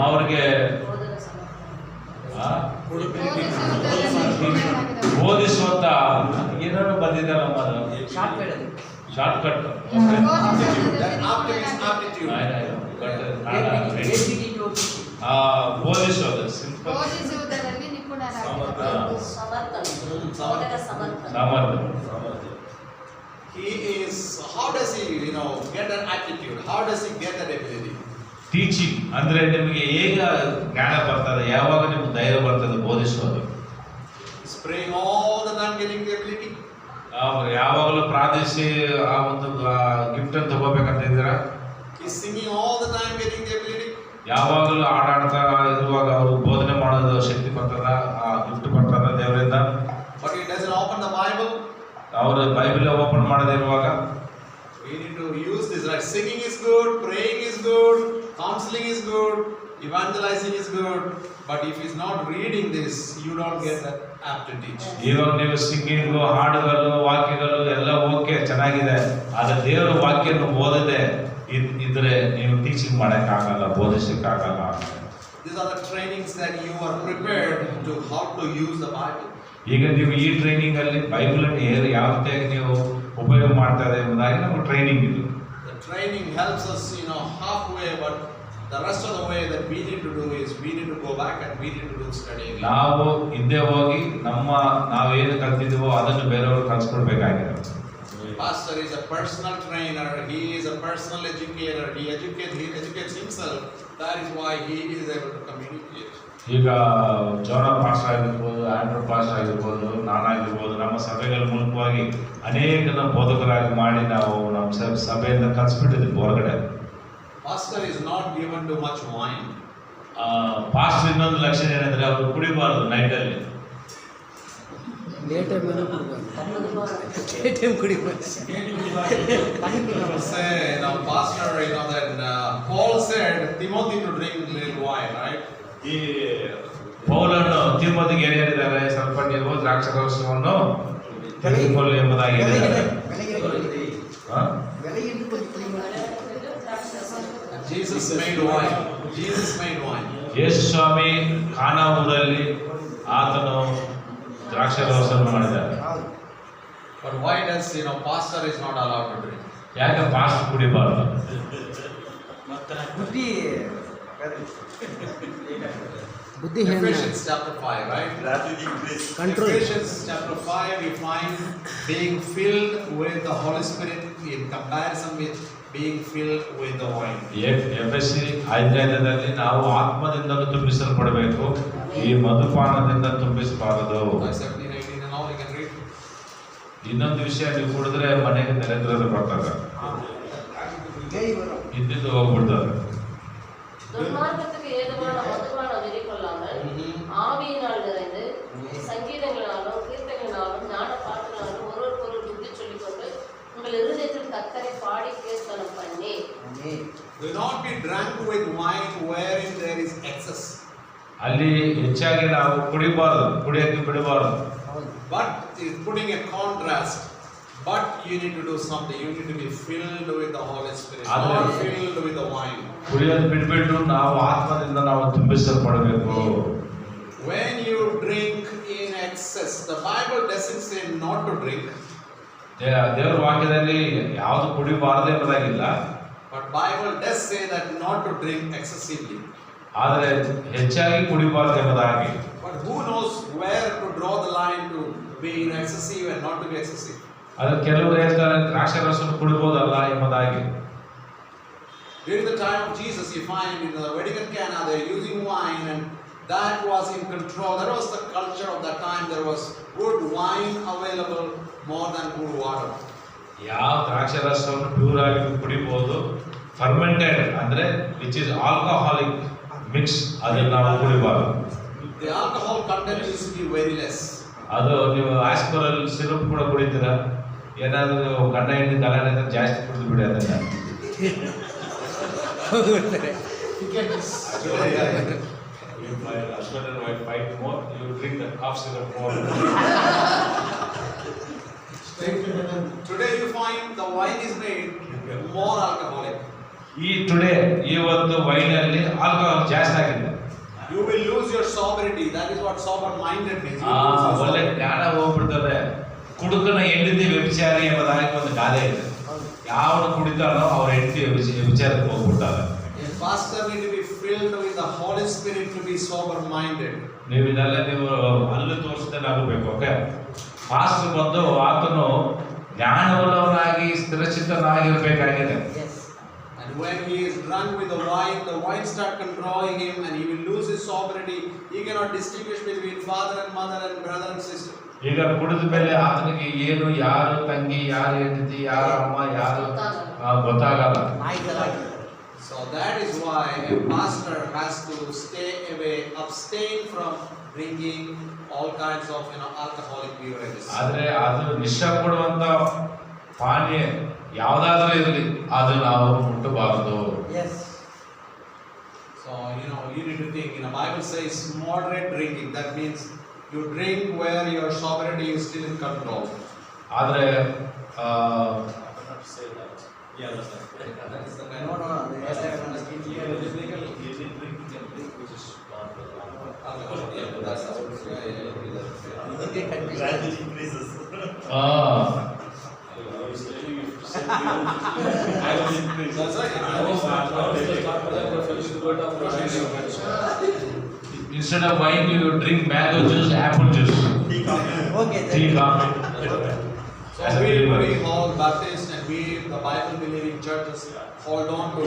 ಅವ್ರಿಗೆ ಬೋಧಿಸುವಂತ ಏನಾದ್ರು ಬಂದಿದ್ದಾರೆ ಶಾರ್ಟ್ ಕಟ್. ಬೋಧಿಸೋದು simple He is, how does he, get that attitude? How does he get that ability? Teaching ಅಂದ್ರೆ ನಿಮಗೆ ಹೇಗ ಜ್ಞಾನ ಬರ್ತದೆ, ಯಾವಾಗ ನಿಮ್ಗೆ ಧೈರ್ಯ ಬರ್ತದೆ ಬೋಧಿಸೋದು. He's praying all the time, getting the ability. ಯಾವಾಗಲೂ ಪ್ರಾರ್ಥಿಸಿ ಆ ಒಂದು ಗಿಫ್ಟ್ ಅನ್ನು ತಗೋಬೇಕಂತ ಇದ್ದೀರಾ? He's singing all the time, getting the ability. ಯಾವಾಗಲೂ ಹಾಡಾಡ್ತಾ ಇರುವಾಗ ಅವರು ಬೋಧನೆ ಮಾಡೋದು ಶಕ್ತಿ ಬರ್ತದ, ಆ ಗಿಫ್ಟ್ ಬರ್ತದ ದೇವರಿಂದ. But he doesn't open the Bible. ಅವರು ಬೈಬಲ್ ಓಪನ್ ಮಾಡದೇ ಇರುವಾಗ We need to use this, right? Singing is good, praying is good, counseling is good, evangelizing is good. But if he's not reading this, you don't get that apt to teach. ಇವಾಗ ನೀವು singing, ಹಾಡುಗಳು, ವಾಕ್ಯಗಳು ಎಲ್ಲ okay ಚೆನ್ನಾಗಿದೆ, ಆದ್ರೆ ದೇವರ ವಾಕ್ಯವನ್ನು ಓದದೆ ಇದ್ರೆ ನೀವು ಟೀಚಿಂಗ್ ಮಾಡಕ್ಕಾಗಲ್ಲ, ಬೋಧಿಸಕ್ಕಾಗಲ್ಲ. These are the trainings that you are prepared to how to use the Bible. ಈಗ ನೀವು ಈ ಟ್ರೈನಿಂಗ್ ಅಲ್ಲಿ ಬೈಬಲ್ ಅನ್ನು ಯಾವ ರೀತಿಯಾಗಿ ನೀವು ಉಪಯೋಗ ಮಾಡ್ತಾರೆ ಎಂಬುದಾಗಿ ನಮಗೆ ಟ್ರೈನಿಂಗ್ ಇದು. The training helps us, halfway, but the rest of the way that we need to do is we need to go back and we need to do study again. ನಾವು ಹಿಂದೆ ಹೋಗಿ ನಾವೇನು ಕಲ್ತಿದ್ದೀವೋ ಅದನ್ನು ಬೇರೆಯವರು ಕಲಿಸ್ಕೊಡ್ಬೇಕಾಗಿದೆ. Pastor is a personal trainer, he is a personal educator, he educates himself. That is why he is able to communicate. ಈಗ ಜೋನ pastor ಆಗಿರ್ಬೋದು, Andrew pastor ಆಗಿರ್ಬೋದು, ನಾನಾಗಿರ್ಬೋದು, ನಮ್ಮ ಸಭೆಗಳ ಮೂಲಕವಾಗಿ ಅನೇಕನ ಬೋಧಕರಾಗಿ ಮಾಡಿ ನಾವು ನಮ್ಮ ಸಭೆಯಿಂದ ಕಲಿಸ್ಬಿಟ್ಟಿದ್ವಿ ಹೊರಗಡೆ. Pastor is not given to much wine. Pastor ಇನ್ನೊಂದು ಲಕ್ಷಣ ಏನಂದ್ರೆ ಅವರು ಕುಡಿಬಾರ್ದು ನೈಟಲ್ಲಿ. Say, Pastor, that Paul said Timothy to drink little wine, right? ಈ ಪೌಲನು ತಿಮೋತಿಗೆ ಏನು ಹೇಳಿದ್ದಾರೆ? ಸ್ವಲ್ಪ ನೀವು ದ್ರಾಕ್ಷಾರಸವನ್ನು ತೆಗೆದುಕೊಳ್ಳಿ ಎಂಬುದಾಗಿ ಹೇಳಿದ್ದಾರೆ. Jesus made wine. ಯೇಸು ಸ್ವಾಮಿ ಕಾನಾ ಊರಲ್ಲಿ ಆತನು ದ್ರಾಕ್ಷಾರಸವನ್ನು ಮಾಡಿದ್ದಾರೆ. But why does pastor is not allowed to drink? ಯಾಕೆ pastor ಕುಡಿಬಾರ್ದು? Ephesians chapter 5, right? Ephesians chapter 5, we find being filled with the Holy Spirit in comparison with being filled with the wine. ಎಫೆಸಿ 5:5ರಲ್ಲಿ ನಾವು ಆತ್ಮದಿಂದಲೂ ತುಂಬಿಸಲ್ಪಡಬೇಕು, ಈ ಮಧುಪಾನದಿಂದ ತುಂಬಿಸಬಾರದು. ಇನ್ನೊಂದು ವಿಷಯ, ನೀವು ಕುಡಿದ್ರೆ ಮನೆಗೆ ನೆರೆದ್ರದ್ದು ಬರ್ತದೆ, ಇದ್ದಿದ್ದು ಹೋಗ್ಬಿಡ್ತದೆ. துன்மார்க்கத்துக்கு ஏதுவான மதுவான வெறி கொள்ளாமல் ஆவியினால் நிறைந்து சங்கீதங்களாலும் கீர்த்தங்களாலும் ஞான பாட்டுகளாலும் ஒருவருக்கொருவர் புத்தி சொல்லிக்கொண்டு உங்கள் இருதயத்தில் கர்த்தரை பாடி கீர்த்தனம் பண்ணி. Do not be drunk with wine wherein there is excess. ಅಲ್ಲಿ ಹೆಚ್ಚಾಗಿ ನಾವು ಕುಡಿಯಕ್ಕೆ ಬಿಡಬಾರದು. But is putting a contrast. But you need to do something. You need to be filled with the Holy Spirit, not filled with the wine. ಕುಡಿಯೋದು ಬಿಟ್ಬಿಟ್ಟು ನಾವು ಆತ್ಮದಿಂದ ನಾವು ತುಂಬಿಸಲ್ಪಡಬೇಕು. When you drink in excess, the Bible doesn't say not to drink. ದೇವರ ವಾಕ್ಯದಲ್ಲಿ ಯಾವುದು ಕುಡಿಬಾರದು ಎಂಬುದಾಗಿಲ್ಲ, but Bible does say that not to drink excessively. ಆದರೆ ಹೆಚ್ಚಾಗಿ ಕುಡಿಬಾರದು ಎಂಬುದಾಗಿ. But who knows where to draw the line to be excessive and not to be excessive? ಅದು ಕೆಲವರು ಹೇಳ್ತಾರೆ ದ್ರಾಕ್ಷಾರಸವನ್ನು ಕುಡಿಬೋದಲ್ಲ ಎಂಬುದಾಗಿ. During the time of Jesus, you find in the wedding at Cana they are using wine, and that was in control. That was the culture of that time. There was good wine available more than good water. ಯಾವ ದ್ರಾಕ್ಷಾರಸವನ್ನು pure ಆಗಿ ಕುಡಿಬಹುದು, fermented ಅಂದ್ರೆ which is alcoholic mix, ಅದನ್ನು ನಾವು ಕುಡಿಬಾರದು. The alcohol content used to be very less. ಅದು ನೀವು ಆಸ್ಪರಲ್ syrup ಕೂಡ ಕುಡಿತೀರಾ, ಏನಾದರೂ ಗಂಡ ಹೆಂಡತಿ ಗಲಾಟೆ ಜಾಸ್ತಿ ಕುಡಿದು ಬಿಡಿ ಅದನ್ನ. If my husband and wife fight more, you drink the cough syrup more. Today you find the wine is made more alcoholic. ಇವತ್ತು ವೈನಲ್ಲಿ ಆಲ್ಕೋಹಾಲ್ ಜಾಸ್ತಿ ಆಗಿದೆ. You will lose your sobriety. That is what sober minded means. ಒಳ್ಳೆ ಜ್ಞಾನ ಹೋಗ್ಬಿಡ್ತದೆ. ಕುಡುಕನ ಹೆಂಡತಿ ವ್ಯಭಿಚಾರಿ ಎಂಬುದಾಗಿ ಒಂದು ಗಾದೆ ಇದೆ. ಯಾವನು ಕುಡಿತಾನೋ ಅವ್ರ ಹೆಂಡತಿ ವ್ಯಭಿಚಾರಕ್ಕೆ ಹೋಗ್ಬಿಡ್ತಾರೆ. Pastor need to be filled with the Holy Spirit to be sober minded. ನೀವು ಅಲ್ಲೂ ತೋರಿಸದೆ ಆಗಬೇಕು. ಓಕೆ, ಪಾಸ್ಟರ್ ಬಂದು ಆತನು ಜ್ಞಾನವುಳ್ಳವನಾಗಿ ಸ್ಥಿರಚಿತ್ತನಾಗಿರ್ಬೇಕಾಗಿದೆ. And when he is drunk with the wine start controlling him and he will lose his sobriety. He cannot distinguish between father and mother and brother and sister. ಈಗ ಕುಡಿದ ಮೇಲೆ ಆತನಿಗೆ ಏನು ಯಾರು ತಂಗಿ ಯಾರು ಹೆಂಡತಿ ಯಾರು ಅಮ್ಮ ಯಾರು ಗೊತ್ತಾಗಲ್ಲ. So that is why a pastor has to stay away, abstain from drinking all kinds of alcoholic beverages. ಆದ್ರೆ ಅದು ನಿಶಾ ಕೊಡುವಂತ ಪಾನೀಯ ಯಾವುದಾದ್ರೂ ಇರಲಿ ಅದು ನಾವು ಮುಟ್ಟಬಾರದು. Yes. So you need to think. Bible says moderate drinking. That means you drink where your sobriety is still in control. ಆದ್ರೆ Yeah, that's right. That is the kind No, of. no, no. Is it legal? Is it drinking which is not alcohol? Yeah, that's Gradually increases. That's right. Instead of wine you drink mango juice, apple juice, Tea, coffee. Okay. tea, coffee. As a So believer. we all Baptist and we the Bible believing churches hold on to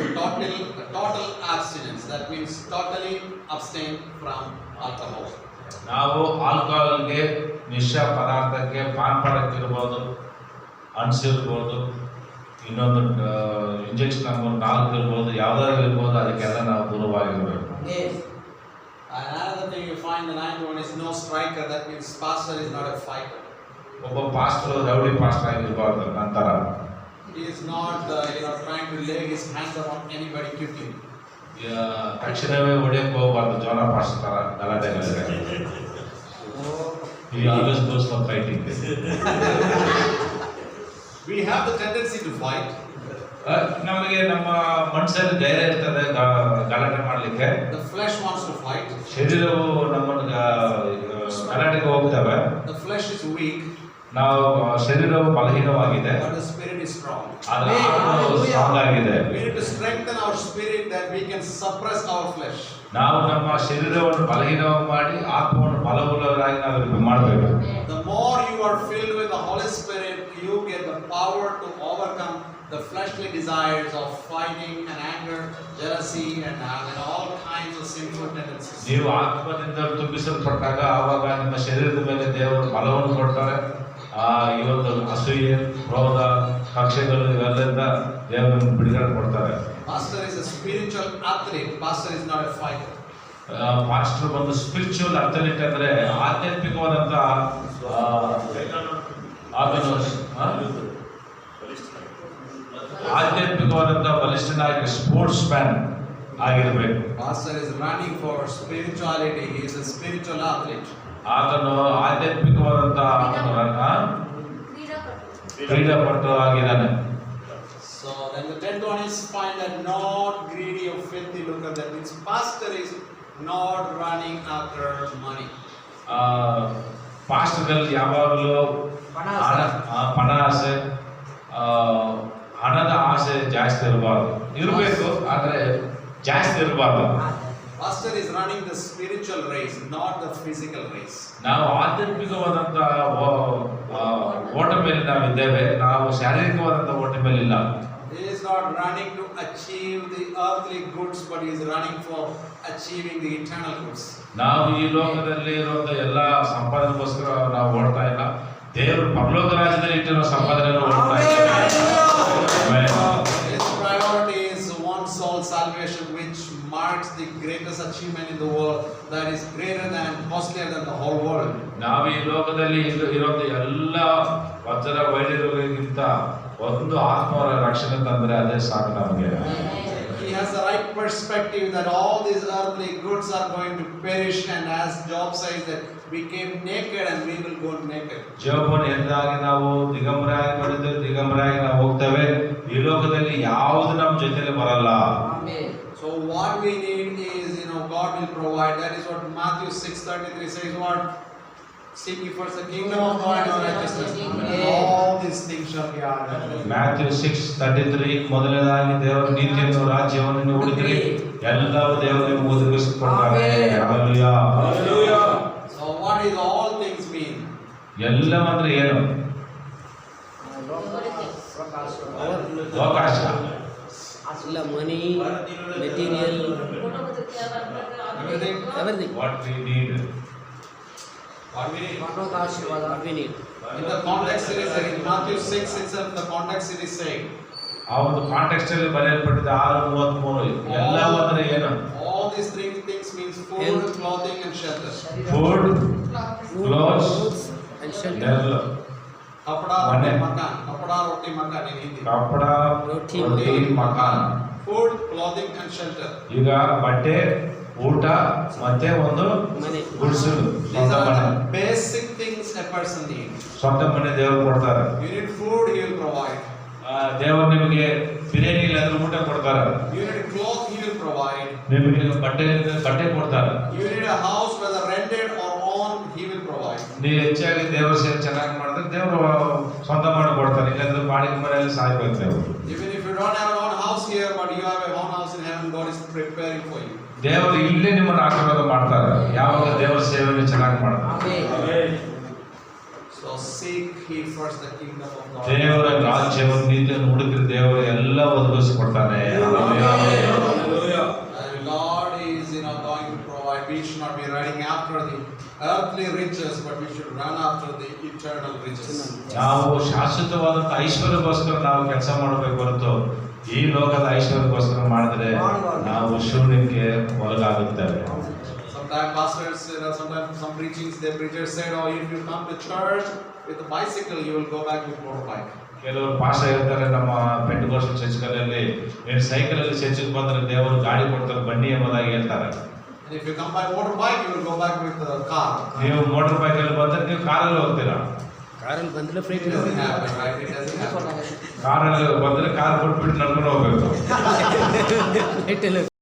total abstinence. That means totally abstain from alcohol. ನಾವು ಆಲ್ಕೋಹಾಲ್ಗೆ ನಿಶಾ ಪದಾರ್ಥಕ್ಕೆ ಪಾನ್ಪಡಕ್ಕೆ ಇರ್ಬೋದು, ಅನ್ಸಿರ್ಬೋದು, ಇನ್ನೊಂದು injection number 4 ಇರ್ಬೋದು, ಯಾವ್ದಾದ್ರು ಇರ್ಬೋದು, ಅದಕ್ಕೆಲ್ಲ ನಾವು ದೂರವಾಗಿರ್ಬೇಕು. Yes. Another thing you find the 9th one is no striker. That means pastor is not a fighter. ಒಬ್ಬ ಪಾಸ್ಟರ್ ರೌಡಿ ಪಾಸ್ಟರ್ ಆಗಿರ್ಬಾರ್ದು. ನಂತರ He is not trying to lay his hands upon anybody quickly. ತಕ್ಷಣವೇ ಹೊಡೆಯಕ್ಕೆ ಹೋಗ್ಬಾರ್ದು. ಜೋನ pastor ತರ ಗಲಾಟೆಗಳಿದೆ. He always goes for fighting. We have the tendency to fight. ನಮಗೆ ನಮ್ಮ ಮನಸ್ಸಲ್ಲಿ ಧೈರ್ಯ ಇರ್ತದೆ ಗಲಾಟೆ ಮಾಡಲಿಕ್ಕೆ. The flesh wants to fight. ಶರೀರವು ನಮ್ಮನ್ನು ಗಲಾಟೆಗೆ ಹೋಗ್ತವೆ. The flesh is weak, ನಾವು ಶರೀರವು ಬಲಹೀನವಾಗಿದೆ, but the spirit is strong. ಆದರೆ ಆತ್ಮವು ಸ್ಟ್ರಾಂಗ್ ಆಗಿದೆ. We need to strengthen our spirit that we can suppress our flesh. ನಾವು ನಮ್ಮ ಶರೀರವನ್ನು ಬಲಹೀನ ಮಾಡಿ ಆತ್ಮವನ್ನು ಬಲವುಳ್ಳವರಾಗಿ ನಾವು ಮಾಡಬೇಕು. The more you are filled with the Holy Spirit, you get the power to overcome the fleshly desires of fighting and anger, jealousy, and all kinds of sinful tendencies. ನೀವು ಆತ್ಮದಿಂದ ತುಂಬಿಸಲ್ಪಟ್ಟಾಗ ಆವಾಗ ನಿಮ್ಮ ಶರೀರದ ಮೇಲೆ ದೇವರು ಬಲವನ್ನು ಕೊಡ್ತಾರೆ. ಈ ಒಂದು ಅಸೂಯೆ, ಕ್ರೋಧ, ಕಕ್ಷೆಗಳು ಇವೆಲ್ಲರಿಂದ ದೇವರು ಬಿಡುಗಡೆ ಕೊಡ್ತಾರೆ. Pastor is a spiritual athlete. Pastor is not a fighter. Pastor ಒಂದು ಸ್ಪಿರಿಚುವಲ್ ಅಥ್ಲೀಟ್ ಅಂದ್ರೆ ಆಧ್ಯಾತ್ಮಿಕವಾದಂತ ಆಧ್ಯಾತ್ಮಿಕವಾದಂತ ಬಲಿಷ್ಠನಾಗಿ ಸ್ಪೋರ್ಟ್ಸ್ ಮ್ಯಾನ್ ಆಗಿರ್ಬೇಕು. Pastor is running for spirituality. He is a spiritual athlete. ಆತನು ಆಧ್ಯಾತ್ಮಿಕವಾದಂತ ಕ್ರೀಡಾಪಟು ಆಗಿದ್ದಾನೆ. So then the 10th one is find that not greedy or filthy lucre. That means pastor is not running after money. ಪಾಸ್ಟರ್ಗಳು ಯಾವಾಗಲೂ ಹಣ ಆಸೆ, ಹಣದ ಆಸೆ ಜಾಸ್ತಿ ಇರಬೇಕು, ಆದರೆ ಜಾಸ್ತಿ ಇರಬಾರ್ದು. Pastor is running the spiritual race, not the physical race. ನಾವು ಆಧ್ಯಾತ್ಮಿಕವಾದಂತ ಓಟ ಮೇಲೆ ನಾವಿದ್ದೇವೆ, ನಾವು ಶಾರೀರಿಕವಾದಂತ ಓಟ ಮೇಲೆ ಇಲ್ಲ. He is not running to achieve the earthly goods, but he is running for achieving the eternal goods. ನಾವು ಈ ಲೋಕದಲ್ಲಿ ಇರುವಂತ ಎಲ್ಲ ಸಂಪಾದನೆಗೋಸ್ಕರ ನಾವು ಓಡ್ತಾ ಇಲ್ಲ, ದೇವರು ಪರಲೋಕ ರಾಜ್ಯದಲ್ಲಿ ಇಟ್ಟಿರೋ ಸಂಪಾದನೆಯನ್ನು ಓಡ್ತಾ ಇದ್ದೇವೆ. His priority is one soul salvation, which marks the greatest achievement in the world, that is greater than, costlier than the whole world. ನಾವು ಈ ಲೋಕದಲ್ಲಿ ಇರುವಂತ ಎಲ್ಲ ವಜ್ರ ವೈಢೂರ್ಯಗಳಿಗಿಂತ ಒಂದು ಆತ್ಮರ ರಕ್ಷಣೆ ತಂದ್ರೆ ಅದೇ ಸಾಕು ನಮಗೆ. He has the right perspective that all these earthly goods are going to perish, and as Job says that we came naked and we will go naked. ಜೋಬನು ಎಂದಾಗಿ ನಾವು ದಿಗಂಬರಾಗಿ ಬಂದಿದ್ದೇವೆ, ದಿಗಂಬರಾಗಿ ನಾವು ಹೋಗ್ತೇವೆ. ಈ ಲೋಕದಲ್ಲಿ ಯಾವುದು ನಮ್ಮ ಜೊತೆಲಿ ಬರಲ್ಲ. So what we need is, God will provide. That is what Matthew 6:33 says. What? Seek ye first the kingdom of God and His righteousness, and all these things shall be added. Matthew 6:33 ಮೊದಲನೇದಾಗಿ ದೇವರ ನೀತಿಯನ್ನು ರಾಜ್ಯವನ್ನು ಹುಡುಕಿರಿ, ಎಲ್ಲವೂ ದೇವರು ನಿಮಗೆ ಒದಗಿಸಿಕೊಡ್ತಾನೆ. Hallelujah. So what is all things mean? ಎಲ್ಲವಂದ್ರೆ ಏನು? ಲೋಕಾಶ. ಇಲ್ಲ ಮನಿ ಮೆಟೀರಿಯಲ್ குடும்பத்துக்கு தேவைப்படுறது Everything. Everything what we need. What we need. ಪರಲೋಕ ಆಶೀರ್ವಾದ what we need. In the context it is saying, in Matthew 6 itself, the context it is saying, ಆ ಒಂದು ಕಾಂಟೆಕ್ಸ್ಟ್ ಅಲ್ಲಿ ಬರೆಯಲ್ಪಟ್ಟಿದೆ 6:33 ಎಲ್ಲ ಅಂದ್ರೆ ಏನು? all these three things means food, Health. clothing and shelter. Food, clothes, and shelter. ನೆರಳು. Kapda, Mane. roti, makan. Kapda, roti, makan in Hindi. ಕಪ್ಪಡ, ರೊಟ್ಟಿ, ರೊಟ್ಟಿ, Makaan. Food, clothing and shelter. ಈಗ ಬಟ್ಟೆ, ಊಟ ಮತ್ತೆ ಒಂದು ಮನೆ. ಗುಡಿಸಲು, These ಸ್ವಂತ are ಮನೆ. the basic things a person needs. ಸ್ವಂತ ಮನೆ ದೇವರು ಕೊಡ್ತಾರೆ. You need food, he will provide. ದೇವರು ನಿಮಗೆ ಬಿರಿಯಾನಿ ಇಲ್ಲಾಂದ್ರೆ ಊಟ ಕೊಡ್ತಾರೆ. You need cloth, he will provide. ನಿಮಗೆ ಬಟ್ಟೆ ಕೊಡ್ತಾರೆ. You need a house, whether rented or owned, he will provide. ನೀವು ಹೆಚ್ಚಾಗಿ ದೇವರ ಸೇವೆ ಚೆನ್ನಾಗಿ ಮಾಡಿದ್ರೆ ದೇವರು ಸ್ವಂತ ಮಾಡಿ ಕೊಡ್ತಾರೆ. ಇಲ್ಲಾಂದ್ರೆ ಬಾಡಿಗೆ ಮನೆಯಲ್ಲಿ ಸಾಯ್ಬೇಕು ದೇವರು. Even if you don't have an own house here, but you have a own house in heaven, God is preparing for you. ದೇವರು ಇಲ್ಲೇ ನಿಮ್ಮನ್ನು ಆಶೀರ್ವಾದ ಮಾಡ್ತಾರೆ ಯಾವಾಗ ದೇವರ ಸೇವೆಯನ್ನು ಚೆನ್ನಾಗಿ ಮಾಡ್ತಾರೆ. Amen. So seek ye first the kingdom of God. ದೇವರ ರಾಜ್ಯವನ್ನು ನೀತಿಯನ್ನು ಹುಡುಕಿದ್ರೆ ದೇವರು ಎಲ್ಲ ಒದಗಿಸಿಕೊಡ್ತಾನೆ. Hallelujah. And God is going to provide. We should not be running after the earthly riches, but we should run after the eternal riches. ನಾವು ಶಾಶ್ವತವಾದಂತ ಐಶ್ವರ್ಯಕ್ಕೋಸ್ಕರ ನಾವು ಕೆಲಸ ಮಾಡಬೇಕು ಹೊರತು ಈ ಲೋಕದ ಐಶ್ವರ್ಯಕ್ಕೋಸ್ಕರ ಮಾಡಿದ್ರೆ ನಾವು ಶೂನ್ಯಕ್ಕೆ ಒಳಗಾಗುತ್ತೇವೆ. Sometimes pastors, sometimes some preachings, the preachers said, "Oh, if you come to church with a bicycle, you will go back with motorbike." ಕೆಲವರು ಪಾಸ್ ಹೇಳ್ತಾರೆ ನಮ್ಮ ಪೆಂಟೆಕೋಸ್ಟಲ್ ಚರ್ಚ್ಗಳಲ್ಲಿ ಏನು ಸೈಕಲ್ ಅಲ್ಲಿ ಚರ್ಚಿಗೆ ಬಂದ್ರೆ ದೇವರು ಗಾಡಿ ಕೊಡ್ತಾರೆ ಬನ್ನಿ ಎಂಬುದಾಗಿ ಹೇಳ್ತಾರೆ. And if you come by motorbike, you will go back with a car. ನೀವು ಮೋಟರ್ ಬೈಕ್ ಅಲ್ಲಿ ಬಂದ್ರೆ ನೀವು ಕಾರಲ್ಲಿ ಹೋಗ್ತೀರಾ. ಕಾರಲ್ಲಿ ಬಂದ್ರೆ free It doesn't happen, right? It doesn't happen. ಕಾರಲ್ಲಿ ಬಂದ್ರೆ ಕಾರ್ ಕೊಟ್ಬಿಟ್ಟು ನಡ್ಕೊಂಡು ಹೋಗ್ಬೇಕು. ಫ್ಲೈಟಲ್ಲಿ